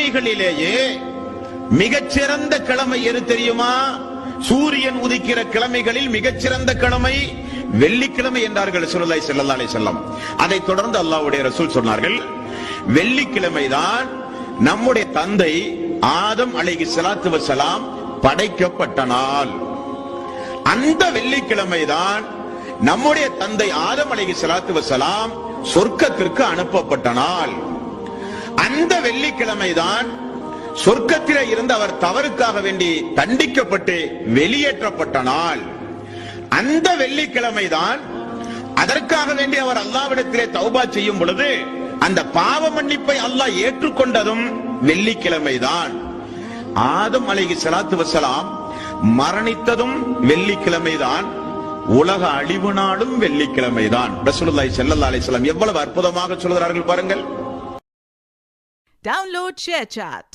கிழமைகளிலேயே மிகச்சிறந்த கிழமை எது தெரியுமா? சூரியன் உதிக்கிற கிழமைகளில் மிகச்சிறந்த கிழமை வெள்ளிக்கிழமை என்றார்கள் ரசூலுல்லாஹி ஸல்லல்லாஹு அலைஹி வஸல்லம். அதைத் தொடர்ந்து அல்லாஹ்வுடைய ரசூல் சொன்னார்கள், வெள்ளிக்கிழமைதான் நம்முடைய தந்தை ஆதம் அலைஹிஸ்ஸலாத்து வஸலாம் படைக்கப்பட்ட நாள். அந்த வெள்ளிக்கிழமைதான் நம்முடைய தந்தை ஆதம் அலைஹிஸ்ஸலாத்து வஸலாம் சொர்க்கத்திற்கு அனுப்பப்பட்ட நாள். அந்த வெள்ளிக்கிழமைதான் சொர்க்கத்திலே இருந்து அவர் தவறுக்காக வேண்டி தண்டிக்கப்பட்டு வெளியேற்றப்பட்ட நாள். அந்த வெள்ளிக்கிழமைதான் அதற்காக வேண்டி அவர் அல்லாஹ்விடத்திலே தௌபா செய்யும் பொழுது அந்த பாவ மன்னிப்பை அல்லாஹ் ஏற்றுக்கொண்டதும் வெள்ளிக்கிழமைதான். ஆதம் அலைஹிஸ்ஸலாத்து வஸலாம் மரணித்ததும் வெள்ளிக்கிழமைதான். உலக அழிவு நாளும் வெள்ளிக்கிழமைதான். ரசூலுல்லாஹி ஸல்லல்லாஹு அலைஹி வஸல்லம் எவ்வளவு அற்புதமாக சொல்கிறார்கள் பாருங்கள். Download ShareChat.